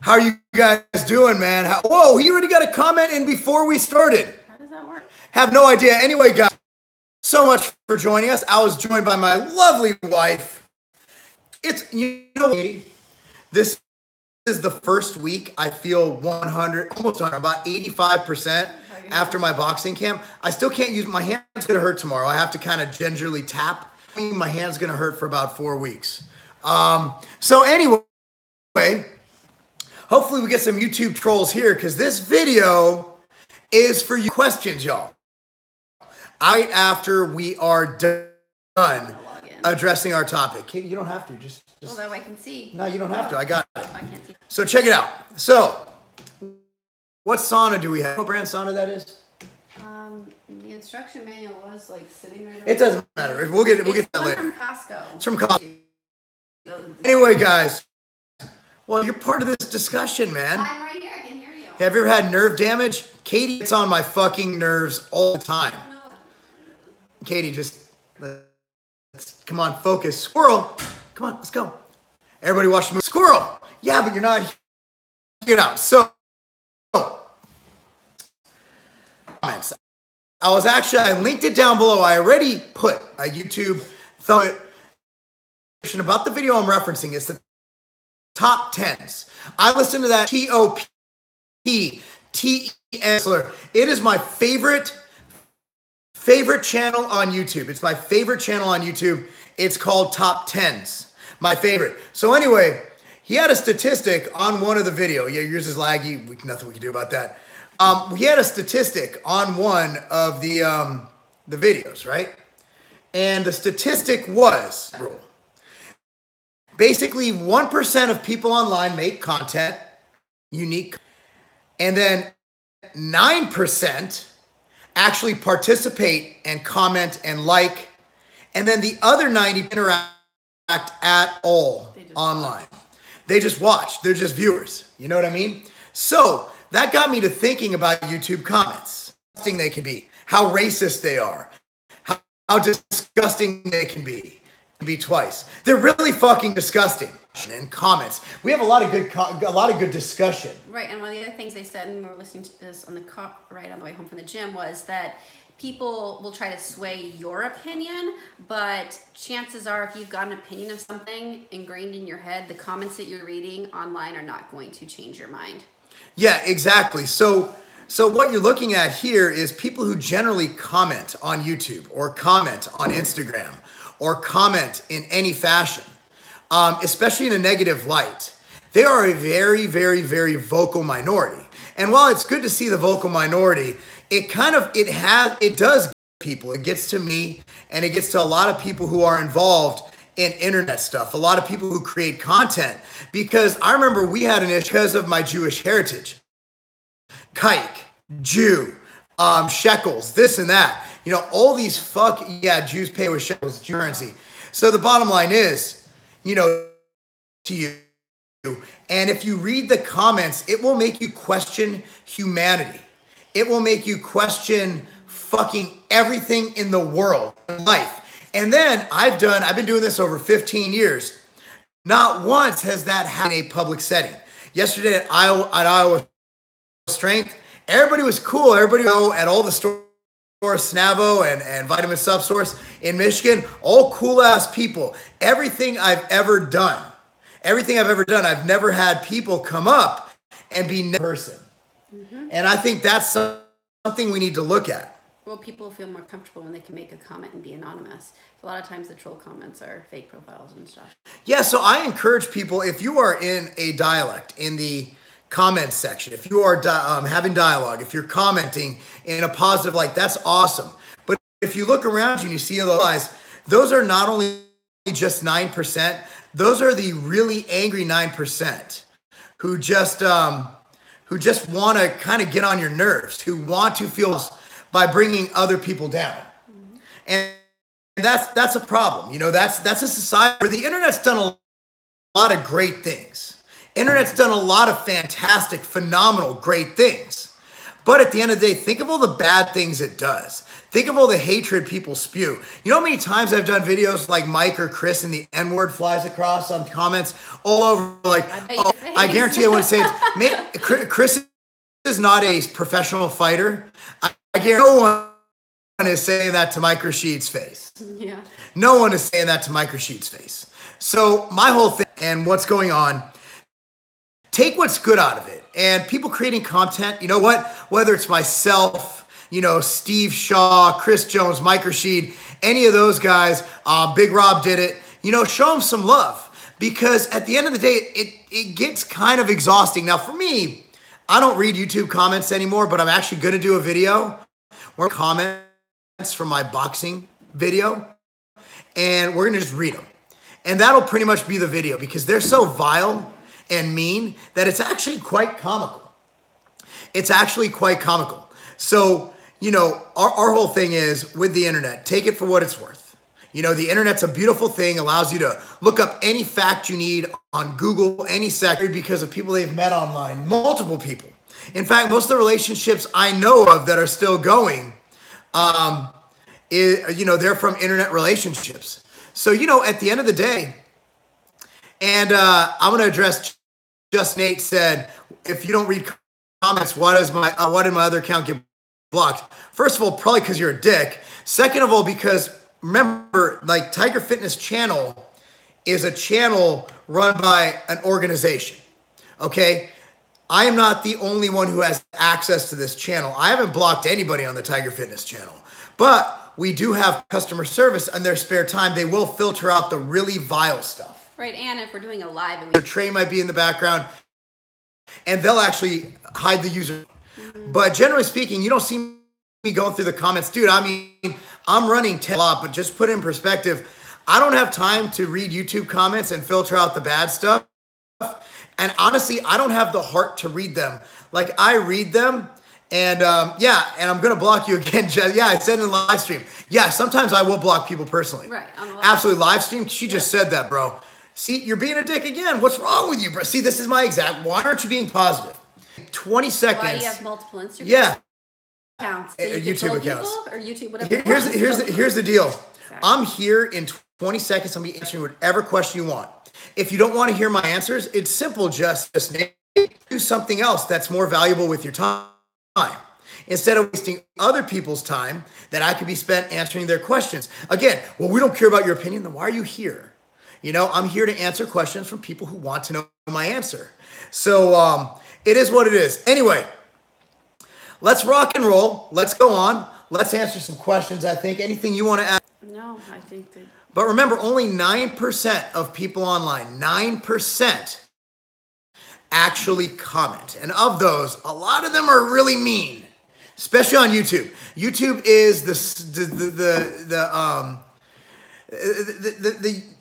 How are you guys doing, man? Whoa, he already got a comment in before we started. How does that work? Have no idea. Anyway, guys, so much for joining us. I was joined by my lovely wife. This is the first week I feel 100, almost 100, about 85% after my boxing camp. I still can't use, my hand's going to hurt tomorrow. I have to kind of gingerly tap. My hand's going to hurt for about 4 weeks. So anyway, hopefully we get some YouTube trolls here because this video is for you questions, y'all. Right after we are done addressing our topic. Katie, you don't have to. Just although I can see. No, you don't have to. I got it. I can't see. So check it out. So, what sauna do we have? What brand sauna that is? The instruction manual was like sitting right over. It doesn't matter. We'll get that later. From Costco. It's from Costco. Anyway, guys. Well, you're part of this discussion, man. I'm right here. I can hear you. Have you ever had nerve damage? Katie gets on my fucking nerves all the time. Katie, just let's come on, focus. Squirrel. Come on, let's go. Everybody watch the movie. Squirrel. Yeah, but you're not. Get out. So, comments. I linked it down below. I already put a YouTube thumb about the video I'm referencing. It's the top 10s. I listened to that TOPTEN. It is my favorite channel on YouTube. It's my favorite channel on YouTube. It's called Top 10s. My favorite. So anyway, he had a statistic on one of the video. Yeah, yours is laggy. Nothing we can do about that. He had a statistic on one of the videos, right? And the statistic was, basically 1% of people online make content unique, and then 9% actually participate and comment and like, and then the other 90% interact at all online. They just watch. They're just viewers. You know what I mean? So that got me to thinking about YouTube comments. How disgusting they can be, how racist they are, how disgusting they can be. Twice. They're really fucking disgusting. And comments. We have a lot of good discussion. Right, and one of the other things they said, and we were listening to this on the right on the way home from the gym, was that people will try to sway your opinion, but chances are, if you've got an opinion of something ingrained in your head, the comments that you're reading online are not going to change your mind. Yeah, exactly. So what you're looking at here is people who generally comment on YouTube or comment on Instagram or comment in any fashion, especially in a negative light. They are a very, very, very vocal minority. And while it's good to see the vocal minority, it does get people. It gets to me, and it gets to a lot of people who are involved in internet stuff, a lot of people who create content. Because I remember we had an issue because of my Jewish heritage. Kike, Jew, shekels, this and that. You know, all these Jews pay with shekels, currency. So the bottom line is, to you, and if you read the comments, it will make you question humanity. It will make you question fucking everything in the world, in life. And then I've been doing this over 15 years. Not once has that happened in a public setting. Yesterday at Iowa Strength, everybody was cool. Everybody at all the stores, Snavo and Vitamin Subsource in Michigan, all cool ass people. Everything I've ever done, I've never had people come up and be a person. Mm-hmm. And I think that's something we need to look at. Well, people feel more comfortable when they can make a comment and be anonymous. A lot of times the troll comments are fake profiles and stuff. Yeah, so I encourage people, if you are in a dialect in the comments section, if you are having dialogue, if you're commenting in a positive light, that's awesome. But if you look around you and you see those guys, those are not only just 9%, those are the really angry 9% who just want to kind of get on your nerves, who want to feel by bringing other people down. Mm-hmm. And that's a problem. That's a society where the internet's done a lot of great things. Internet's done a lot of fantastic, phenomenal, great things. But at the end of the day, think of all the bad things it does. Think of all the hatred people spew. You know how many times I've done videos like Mike or Chris and the N-word flies across on comments all over, like, I guarantee I wouldn't say it. Chris is not a professional fighter. I guarantee no one is saying that to Mike Rashid's face. Yeah. No one is saying that to Mike Rashid's face. So my whole thing and what's going on, take what's good out of it. And people creating content, you know what? Whether it's myself, Steve Shaw, Chris Jones, Mike Rashid, any of those guys, Big Rob did it, show them some love. Because at the end of the day, it gets kind of exhausting. Now for me, I don't read YouTube comments anymore, but I'm actually going to do a video where comments from my boxing video, and we're going to just read them. And that'll pretty much be the video because they're so vile and mean that it's actually quite comical. It's actually quite comical. So, our whole thing is with the internet, take it for what it's worth. The internet's a beautiful thing, allows you to look up any fact you need on Google, any sector because of people they've met online, multiple people. In fact, most of the relationships I know of that are still going, they're from internet relationships. So, at the end of the day, and I'm going to address Just Nate said, if you don't read comments, why did my other account get blocked? First of all, probably because you're a dick. Second of all, because remember, like Tiger Fitness Channel is a channel run by an organization. Okay? I am not the only one who has access to this channel. I haven't blocked anybody on the Tiger Fitness Channel. But we do have customer service in their spare time. They will filter out the really vile stuff. Right, and if we're doing a live, and the tray might be in the background, and they'll actually hide the user. Mm-hmm. But generally speaking, you don't see me going through the comments. Dude, I'm running 10 a lot, but just put it in perspective, I don't have time to read YouTube comments and filter out the bad stuff. And honestly, I don't have the heart to read them. Like, I read them. And and I'm gonna block you again, Jess. Yeah, I said in the live stream. Yeah, sometimes I will block people personally. Right. Absolutely, live stream. She just said that, bro. See, you're being a dick again. What's wrong with you, bro? See, this is my exact. Why aren't you being positive? 20 seconds. Why do you have multiple Instagram accounts? YouTube accounts or YouTube whatever. Here's the deal. Sorry. I'm here in 20 seconds. I'm gonna be answering whatever question you want. If you don't want to hear my answers, it's simple. Just do something else that's more valuable with your time. Instead of wasting other people's time that I could be spent answering their questions. Again, well, we don't care about your opinion, then why are you here? I'm here to answer questions from people who want to know my answer. So it is what it is. Anyway, let's rock and roll. Let's go on. Let's answer some questions, I think. Anything you want to add? No, I think that. But remember, only 9% of people online, 9%. Actually comment. And of those, a lot of them are really mean, especially on YouTube. YouTube is the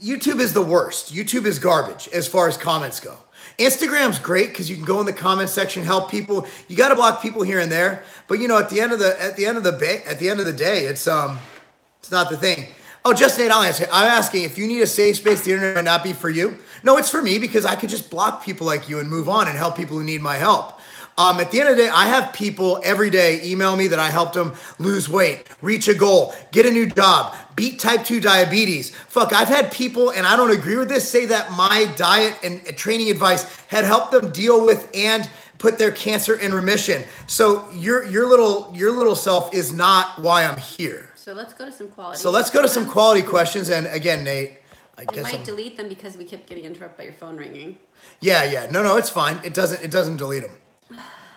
YouTube is the worst. YouTube is garbage as far as comments go. Instagram's great because you can go in the comment section, help people. You got to block people here and there, but at the end of the day, it's not the thing. Oh, just Nate, I'll answer. I'm asking if you need a safe space, the internet might not be for you. No, it's for me because I could just block people like you and move on and help people who need my help. At the end of the day, I have people every day email me that I helped them lose weight, reach a goal, get a new job, beat type 2 diabetes. Fuck, I've had people, and I don't agree with this, say that my diet and training advice had helped them deal with and put their cancer in remission. So your little self is not why I'm here. So let's go to some quality. So let's go to some quality questions. And again, Nate, I guess might delete them because we kept getting interrupted by your phone ringing. Yeah. No, it's fine. It doesn't delete them.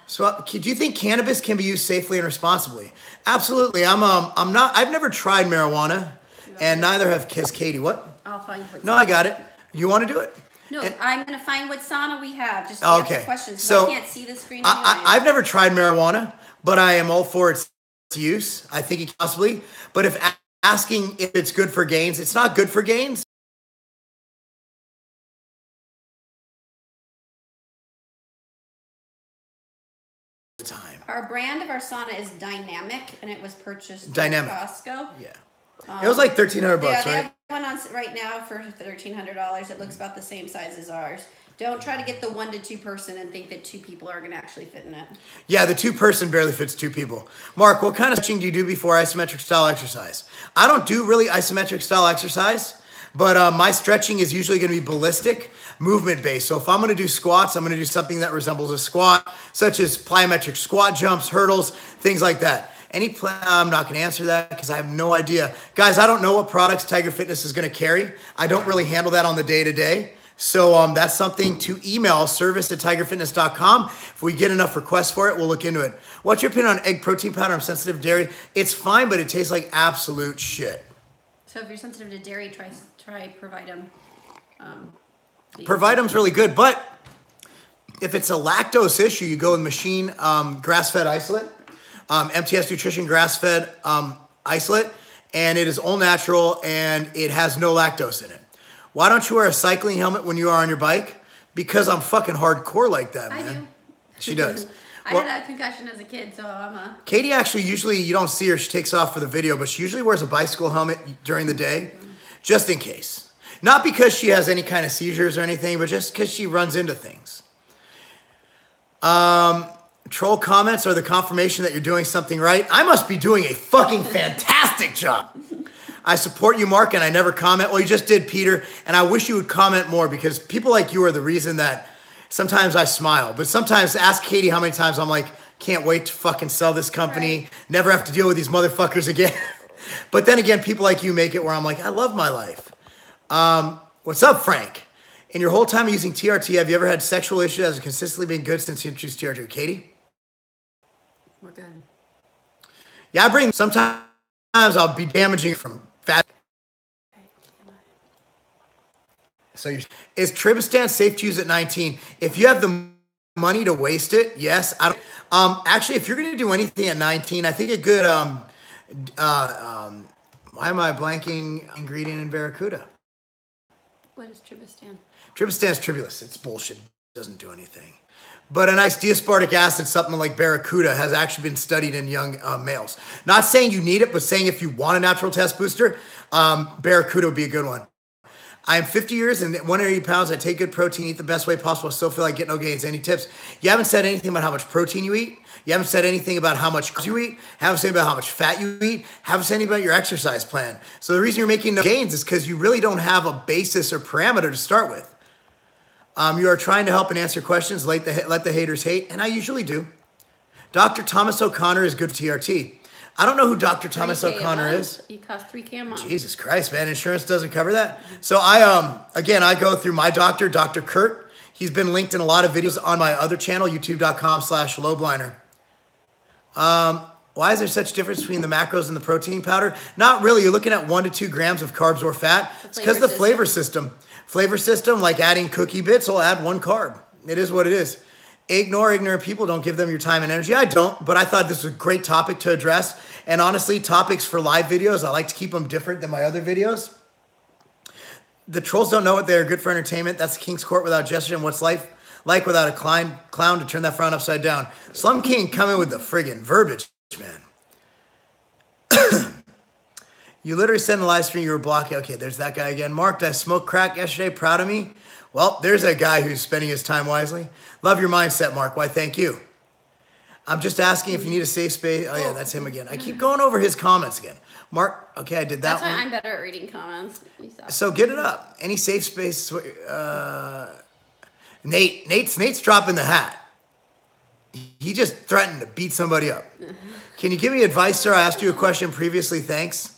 So do you think cannabis can be used safely and responsibly? Absolutely. I've never tried marijuana, and neither has Katie. What? I'll find what. No, I got it. You want to do it? No, I'm going to find what sauna we have. Just answer questions. So I can't see the screen. I've never tried marijuana, but I am all for its use. I think it possibly. But if asking if it's good for gains, it's not good for gains. Time. Our brand of our sauna is Dynamic, and it was purchased Dynamic. at Costco. Yeah. It was like $1,300, they right? Have one on right now for $1,300. It looks about the same size as ours. Don't try to get the 1 to 2 person and think that 2 people are going to actually fit in it. Yeah, the 2 person barely fits 2 people. Mark, what kind of stretching do you do before isometric style exercise? I don't do really isometric style exercise. But my stretching is usually going to be ballistic, movement-based. So if I'm going to do squats, I'm going to do something that resembles a squat, such as plyometric squat jumps, hurdles, things like that. I'm not going to answer that because I have no idea. Guys, I don't know what products Tiger Fitness is going to carry. I don't really handle that on the day-to-day. So that's something to email, service@tigerfitness.com. If we get enough requests for it, we'll look into it. What's your opinion on egg protein powder? I'm sensitive to dairy. It's fine, but it tastes like absolute shit. So if you're sensitive to dairy, try Provitum. Provitum's really good, but if it's a lactose issue, you go with machine grass-fed isolate, MTS Nutrition grass-fed isolate, and it is all natural and it has no lactose in it. Why don't you wear a cycling helmet when you are on your bike? Because I'm fucking hardcore like that, man. I do. She does. I had a concussion as a kid, so I'm a... Katie actually usually, you don't see her, she takes off for the video, but she usually wears a bicycle helmet during the day, just in case. Not because she has any kind of seizures or anything, but just because she runs into things. Troll comments are the confirmation that you're doing something right. I must be doing a fucking fantastic job. I support you, Mark, and I never comment. Well, you just did, Peter, and I wish you would comment more because people like you are the reason that sometimes I smile. But sometimes ask Katie how many times I'm like, can't wait to fucking sell this company, right. Never have to deal with these motherfuckers again. But then again, people like you make it where I'm like, I love my life. What's up, Frank? In your whole time using TRT, have you ever had sexual issues that have consistently been good since you introduced TRT? Katie? We're good. Yeah, sometimes I'll be damaging from fat. So is Tribistan safe to use at 19? If you have the money to waste it, yes. Actually, if you're going to do anything at 19, I think a good, why am I blanking ingredient in Barracuda? What is Tribistan? Tribistan is tribulus. It's bullshit. It doesn't do anything. But a nice D-aspartic acid, something like Barracuda, has actually been studied in young males. Not saying you need it, but saying if you want a natural test booster, Barracuda would be a good one. I am 50 years and 180 pounds. I take good protein, eat the best way possible. I still feel like get no gains. Any tips? You haven't said anything about how much protein you eat. You haven't said anything about how much carbs you eat. Haven't said about how much fat you eat. Haven't said anything about your exercise plan. So the reason you're making no gains is because you really don't have a basis or parameter to start with. You are trying to help and answer questions. Let the haters hate, and I usually do. Dr. Thomas O'Connor is good for TRT. I don't know who Dr. Thomas O'Connor is. He costs $3,000 a month. Jesus Christ, man. Insurance doesn't cover that. So I go through my doctor, Dr. Kurt. He's been linked in a lot of videos on my other channel, youtube.com/Lobliner. Why is there such difference between the macros and the protein powder? Not really. You're looking at 1 to 2 grams of carbs or fat. It's because the flavor system. Flavor system, like adding cookie bits, will add 1 carb. It is what it is. Ignore ignorant people. Don't give them your time and energy. I don't, but I thought this was a great topic to address. And honestly, topics for live videos, I like to keep them different than my other videos. The trolls don't know what they're good for entertainment. That's the King's Court without gesture. And what's life like without a clown to turn that frown upside down? Slum King coming with the friggin' verbiage, man. You literally said in the live stream you were blocking. Okay, there's that guy again. Mark, did I smoke crack yesterday? Proud of me? Well, there's a guy who's spending his time wisely. Love your mindset, Mark. Why, thank you. I'm just asking if you need a safe space. Oh, yeah, that's him again. I keep going over his comments again. Mark, okay, I did that one. That's why I'm better at reading comments. So get it up. Any safe space? Nate's dropping the hat. He just threatened to beat somebody up. Can you give me advice, sir? I asked you a question previously. Thanks.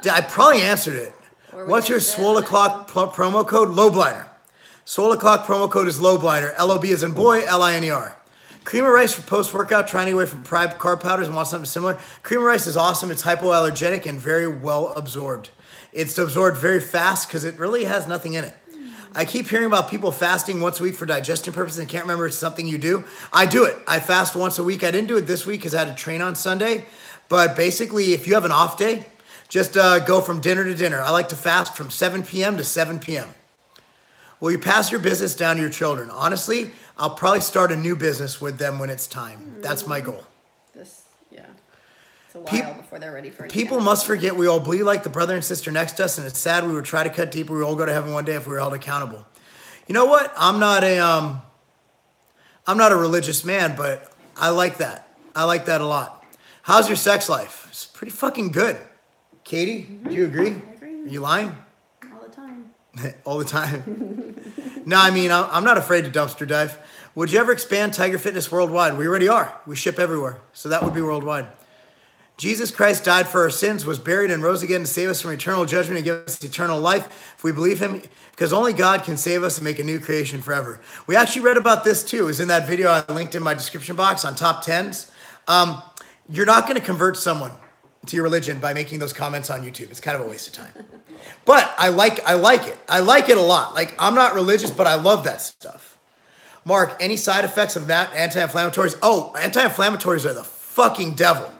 I probably answered it. What's your Swole O'Clock promo code? Lobliner. Swole O'Clock promo code is Lobliner. LOB as in boy, LINER. Cream of rice for post-workout, trying to get away from carb powders and want something similar. Cream of rice is awesome. It's hypoallergenic and very well absorbed. It's absorbed very fast because it really has nothing in it. I keep hearing about people fasting once a week for digestion purposes and can't remember if it's something you do. I do it. I fast once a week. I didn't do it this week because I had to train on Sunday. But basically, if you have an off day, just go from dinner to dinner. I like to fast from 7 p.m. to 7 p.m. Will you pass your business down to your children? Honestly, I'll probably start a new business with them when it's time. That's my goal. It's a while before they're ready for it. People must forget we all bleed like the brother and sister next to us, and it's sad we would try to cut deeper. We all go to heaven one day if we were held accountable. You know what? I'm not a religious man, but I like that. I like that a lot. How's your sex life? It's pretty fucking good. Katie, do you agree? I agree. Are you lying? All All the time. No, I mean, I'm not afraid to dumpster dive. Would you ever expand Tiger Fitness worldwide? We already are. We ship everywhere. So that would be worldwide. Jesus Christ died for our sins, was buried, and rose again to save us from eternal judgment and give us eternal life. If we believe him, because only God can save us and make a new creation forever. We actually read about this too. It was in that video I linked in my description box on top 10s. You're not going to convert someone to your religion by making those comments on YouTube. It's kind of a waste of time. But I like it. I like it a lot. Like, I'm not religious, but I love that stuff. Mark, any side effects of that anti-inflammatories? Oh, anti-inflammatories are the fucking devil.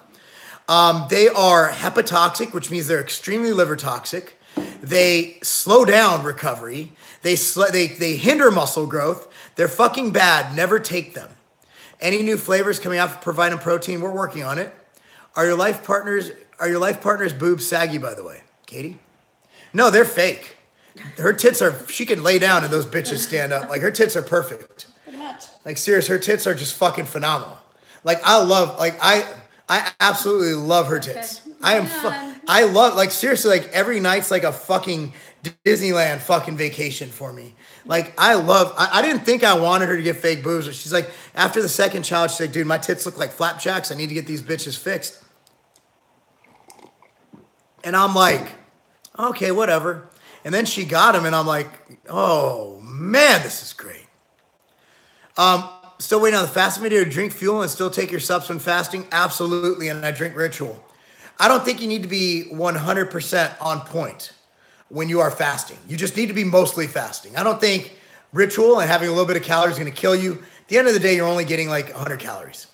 They are hepatotoxic, which means they're extremely liver toxic. They slow down recovery. They hinder muscle growth. They're fucking bad. Never take them. Any new flavors coming out for providing protein? We're working on it. Are your life partners boobs saggy, by the way, Katie? No, they're fake. Her tits are. She can lay down and those bitches stand up. Like, her tits are perfect. Pretty much. Like, serious, her tits are just fucking phenomenal. Like, I absolutely love her tits. Okay. I love, like, seriously, like, every night's like a fucking Disneyland fucking vacation for me. Like, I didn't think I wanted her to get fake boobs, but she's like, after the second child, she's like, dude, my tits look like flapjacks. I need to get these bitches fixed. And I'm like, okay, whatever. And then she got them, and I'm like, oh, man, this is great. Still waiting on the fasting video to drink fuel and still take your subs when fasting? Absolutely, and I drink Ritual. I don't think you need to be 100% on point when you are fasting. You just need to be mostly fasting. I don't think Ritual and having a little bit of calories is going to kill you. At the end of the day, you're only getting like 100 calories.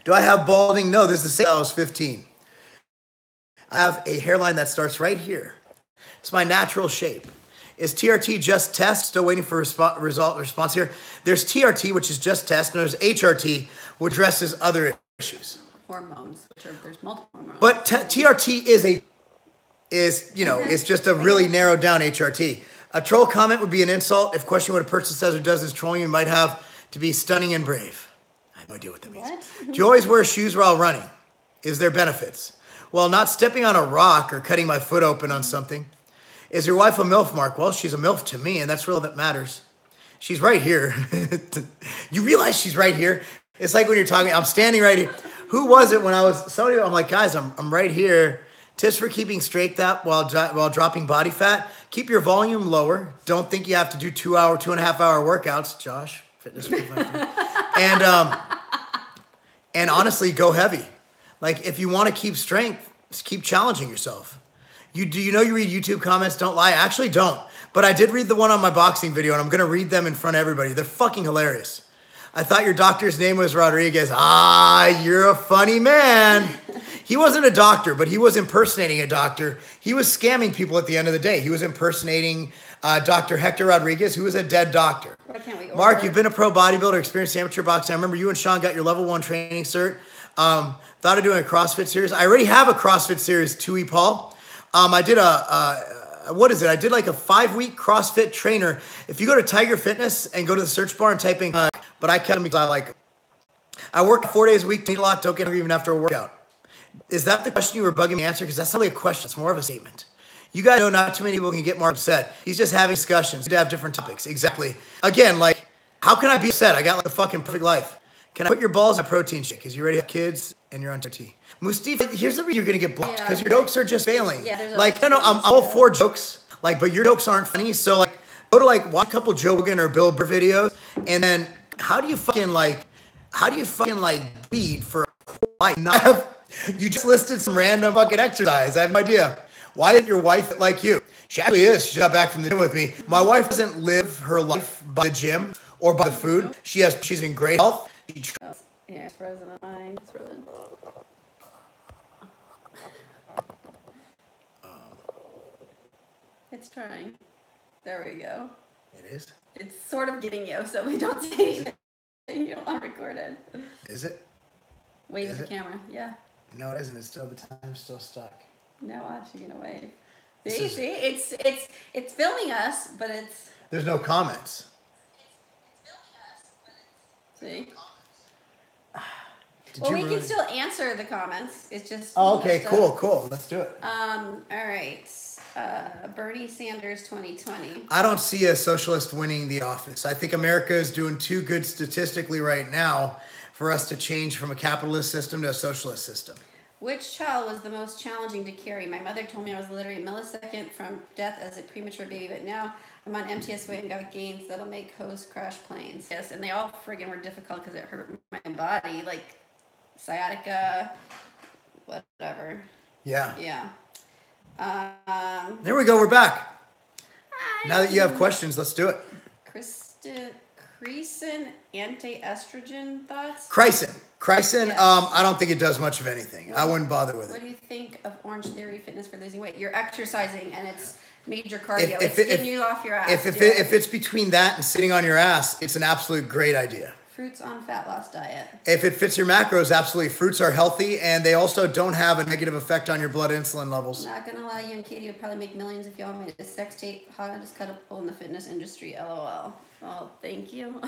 Do I have balding? No, this is the same. I was 15. I have a hairline that starts right here. It's my natural shape. Is TRT just test? Still waiting for response here. There's TRT, which is just test, and there's HRT, which addresses other issues. Hormones, there's multiple hormones. But TRT is just a really narrowed down HRT. A troll comment would be an insult. If questioning what a person says or does is trolling, you might have to be stunning and brave. I have no idea what that means. What? Do you always wear shoes while running? Is there benefits? Well, not stepping on a rock or cutting my foot open on something. Is your wife a MILF, Mark? Well, she's a MILF to me, and that's real that matters. She's right here. You realize she's right here? It's like when you're talking, I'm standing right here. Who was it when I'm like, guys, I'm right here. Tips for keeping straight that while dropping body fat. Keep your volume lower. Don't think you have to do 2.5 hour workouts, Josh. Fitness. And honestly, go heavy. Like, if you want to keep strength, just keep challenging yourself. You read YouTube comments, don't lie. I actually don't. But I did read the one on my boxing video, and I'm going to read them in front of everybody. They're fucking hilarious. I thought your doctor's name was Rodriguez. You're a funny man. He wasn't a doctor, but he was impersonating a doctor. He was scamming people at the end of the day. He was impersonating Dr. Hector Rodriguez, who was a dead doctor. Mark, you've been a pro bodybuilder, experienced amateur boxing. I remember you and Sean got your level 1 training cert. Thought of doing a CrossFit series. I already have a CrossFit series, Tui Paul. I did I did like a 5-week CrossFit trainer. If you go to Tiger Fitness and go to the search bar and type in, but I kept them because I like them. I work 4 days a week, eat a lot, don't get hungry even after a workout. Is that the question you were bugging me to answer? Because that's not really a question, it's more of a statement. You guys know not too many people can get Mark upset. He's just having discussions to have different topics. Exactly. Again, like, how can I be upset? I got like a fucking perfect life. Can I put your balls in a protein shake? Because you already have kids and you're on TRT. Mustafa, here's the reason you're going to get blocked. Because your jokes are just failing. Yeah, like, no, I'm all for jokes. Like, but your jokes aren't funny. So, like, go to, like, watch a couple Joe Rogan or Bill Burr videos. And then how do you fucking beat for like you just listed some random fucking exercise. I have no idea. Why didn't your wife like you? She actually is. She got back from the gym with me. My wife doesn't live her life by the gym or by the food. She's in great health. Yeah, it's frozen on mine. It's frozen. It's trying. There we go. It is? It's sort of getting you, so we don't say anything. You don't want to record it. Is it? Wave at the camera. Yeah. No, it isn't. It's still, the time's still stuck. No, actually gonna wave. See, it's filming us, but it's. There's no comments. See. Well, we can still answer the comments. It's just. Oh, okay, cool. Let's do it. All right. Bernie Sanders 2020. I don't see a socialist winning the office. I think America is doing too good statistically right now for us to change from a capitalist system to a socialist system. Which child was the most challenging to carry? My mother told me I was literally a millisecond from death as a premature baby, but now I'm on MTSW and got gains that'll make hosts crash planes. Yes, and they all friggin' were difficult because it hurt my body, like sciatica, whatever. Yeah. Yeah. There we go. We're back. Hi. Now that you have questions, let's do it. Cresin anti-estrogen thoughts? Chrysin, Yes. I don't think it does much of anything. I wouldn't bother with What it. do you think of Orange Theory Fitness for losing weight? You're exercising and it's major cardio. It's getting you off your ass. If it's between that and sitting on your ass, it's an absolute great idea. Fruits on fat loss diet. If it fits your macros, absolutely. Fruits are healthy, and they also don't have a negative effect on your blood insulin levels. Not gonna lie, you and Katie would probably make millions if y'all made a sex tape. Hottest couple in the fitness industry. LOL. Well, thank you.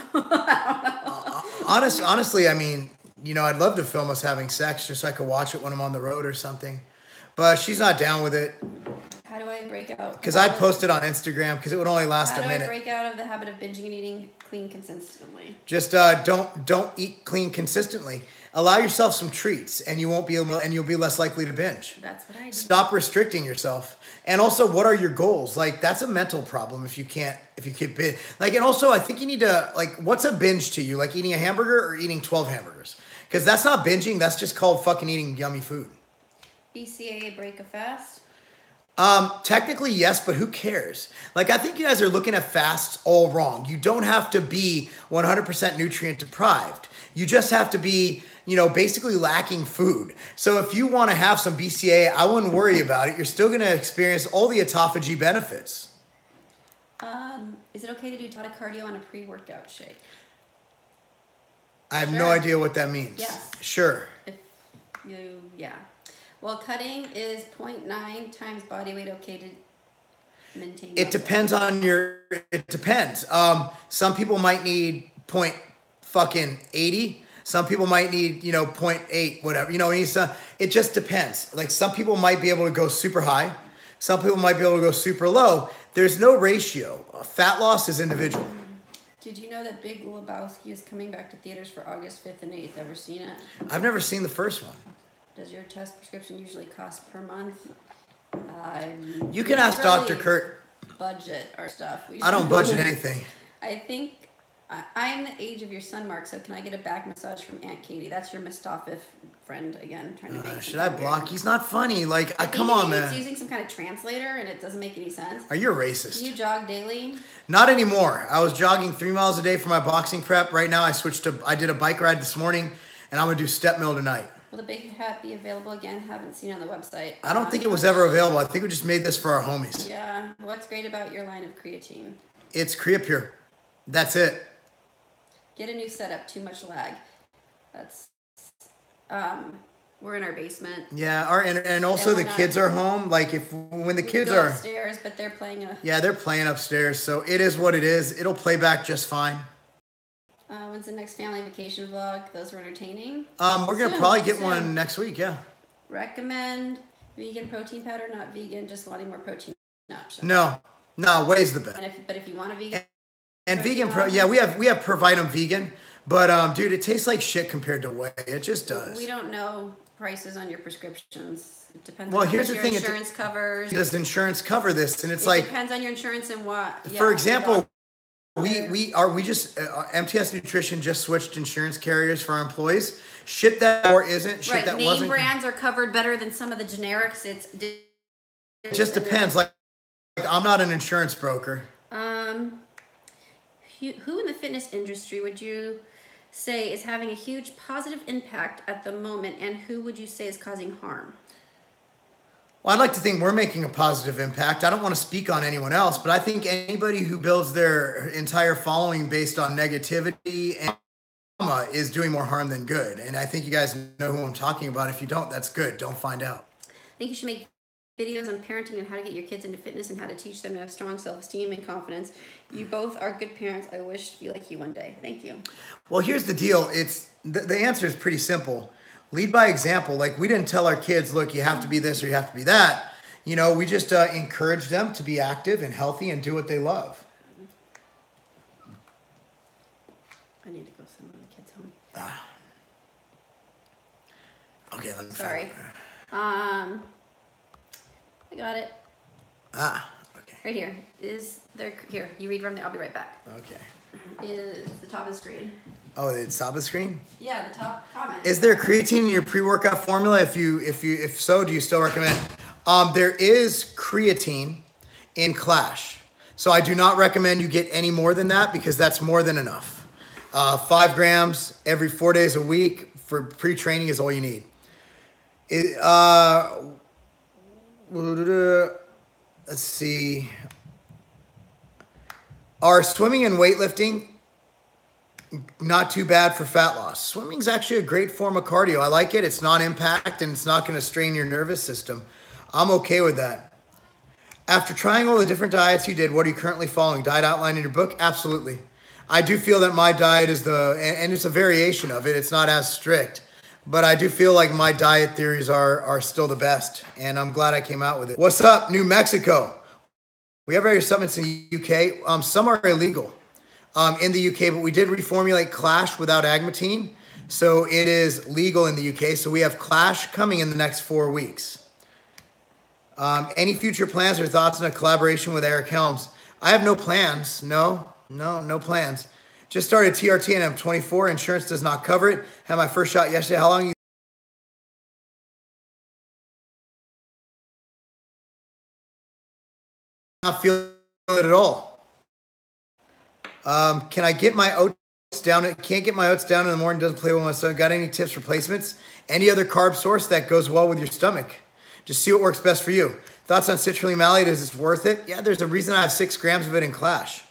Honestly, I mean, I'd love to film us having sex just so I could watch it when I'm on the road or something. But she's not down with it. How do I break out? Because I'd post it on Instagram because it would only last a minute. How do I break out of the habit of binging and eating clean consistently? Just don't eat clean consistently. Allow yourself some treats, and you'll be less likely to binge. That's what I do. Stop restricting yourself. And also, what are your goals? Like, that's a mental problem if you can't binge. Like, and also, I think you need to, like, what's a binge to you? Like eating a hamburger or eating 12 hamburgers? Because that's not binging. That's just called fucking eating yummy food. BCAA break a fast? Technically, yes, but who cares? Like, I think you guys are looking at fasts all wrong. You don't have to be 100% nutrient deprived. You just have to be, basically lacking food. So if you want to have some BCAA, I wouldn't worry about it. You're still going to experience all the autophagy benefits. Is it okay to do tonic cardio on a pre-workout shake? I have no idea what that means. Yes. Sure. Yeah. Well, cutting is 0.9 times body weight okay to maintain. It depends on it depends. Some people might need point fucking 80. Some people might need, 0.8, whatever. It just depends. Like, some people might be able to go super high. Some people might be able to go super low. There's no ratio. Fat loss is individual. Did you know that Big Lebowski is coming back to theaters for August 5th and 8th? Ever seen it? I've never seen the first one. Does your test prescription usually cost per month? You can ask Dr. Kurt. Budget our stuff. I don't budget anything. I think I'm the age of your son, Mark, so can I get a back massage from Aunt Katie? That's your Mustafif friend again, trying to make should I block? He's not funny. Like, come on, man. He's using some kind of translator, and it doesn't make any sense. Are you a racist? Do you jog daily? Not anymore. I was jogging 3 miles a day for my boxing prep. Right now, I did a bike ride this morning, and I'm going to do step mill tonight. Will the big hat be available again? Haven't seen it on the website. I don't think it was ever available. I think we just made this for our homies. Yeah. What's great about your line of creatine? It's Creapure. That's it. Get a new setup. Too much lag. That's we're in our basement. Yeah, and also the kids are home. Like, when the kids are upstairs, but they're playing they're playing upstairs. So it is what it is. It'll play back just fine. When's the next family vacation vlog? Those were entertaining. We're gonna probably get one next week. Yeah. Recommend vegan protein powder, not vegan, just wanting more protein. No, whey's the best. But if you want a vegan. And vegan, we have Provitam vegan, but dude, it tastes like shit compared to whey. It just does. We don't know prices on your prescriptions. It depends. Well, on here's the your thing: insurance covers. Does insurance cover this? And it's it like depends on your insurance and what. Yeah, for example, MTS Nutrition just switched insurance carriers for our employees. Shit that or isn't. Shit that name wasn't. Brands are covered better than some of the generics. It just depends. Like I'm not an insurance broker. Who in the fitness industry would you say is having a huge positive impact at the moment, and who would you say is causing harm? Well, I'd like to think we're making a positive impact. I don't want to speak on anyone else, but I think anybody who builds their entire following based on negativity and drama is doing more harm than good. And I think you guys know who I'm talking about. If you don't, that's good. Don't find out. I think you should make videos on parenting and how to get your kids into fitness and how to teach them to have strong self-esteem and confidence. You both are good parents. I wish to be like you one day. Thank you. Well, here's the deal. It's the answer is pretty simple. Lead by example. Like, we didn't tell our kids, look, you have to be this or you have to be that. we just encourage them to be active and healthy and do what they love. I need to go send one of the kids home. Okay, let me Sorry. I got it. Okay. Right here. Is there here? You read from there. I'll be right back. Okay. Is the top of the screen? Oh, it's top of the screen? Yeah, the top comment. Is there creatine in your pre-workout formula? If so, do you still recommend? There is creatine in Clash. So I do not recommend you get any more than that because that's more than enough. 5 grams every 4 days a week for pre-training is all you need. Let's see. Are swimming and weightlifting not too bad for fat loss? Swimming is actually a great form of cardio. I like it. It's non-impact and it's not going to strain your nervous system. I'm okay with that. After trying all the different diets you did, what are you currently following? Diet outline in your book? Absolutely. I do feel that my diet is and it's a variation of it. It's not as strict, but I do feel like my diet theories are still the best, and I'm glad I came out with it. What's up, New Mexico? We have various supplements in the UK. Some are illegal in the UK, but we did reformulate Clash without agmatine, so it is legal in the UK. So we have Clash coming in the next 4 weeks. Any future plans or thoughts on a collaboration with Eric Helms? I have no plans. No plans. Just started TRT and I'm 24. Insurance does not cover it. Had my first shot yesterday. How long? Not feel it at all. Can I get my oats down? Can't get my oats down in the morning. Doesn't play well with my stomach. Got any tips, replacements? Any other carb source that goes well with your stomach? Just see what works best for you. Thoughts on citrulline malate? Is it worth it? Yeah, there's a reason I have 6 grams of it in Clash.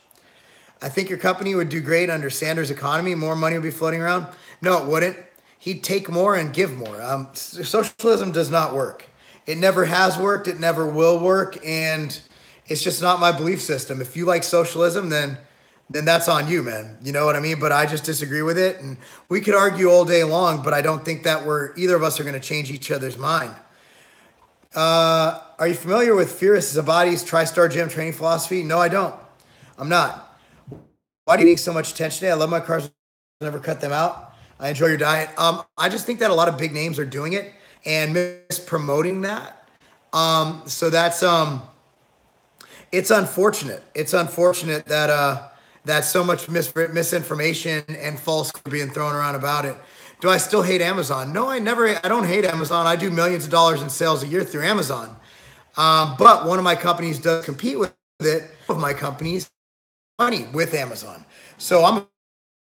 I think your company would do great under Sanders' economy. More money would be floating around. No, it wouldn't. He'd take more and give more. Socialism does not work. It never has worked. It never will work. And it's just not my belief system. If you like socialism, then that's on you, man. You know what I mean? But I just disagree with it. And we could argue all day long, but I don't think that either of us are going to change each other's mind. Are you familiar with Fierce Zabadi's TriStar Gym training philosophy? No, I don't. I'm not. Why do you make so much attention today? I love my carbs. Never cut them out. I enjoy your diet. I just think that a lot of big names are doing it and mispromoting that. So that's it's unfortunate. It's unfortunate that so much misinformation and false are being thrown around about it. Do I still hate Amazon? No, I don't hate Amazon. I do millions of dollars in sales a year through Amazon. But one of my companies does compete with it. One of my companies money with Amazon. So I'm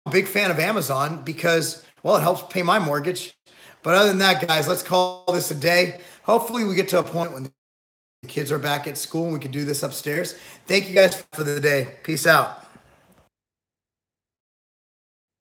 a big fan of Amazon because, well, it helps pay my mortgage. But other than that, guys, let's call this a day. Hopefully we get to a point when the kids are back at school and we can do this upstairs. Thank you guys for the day. Peace out.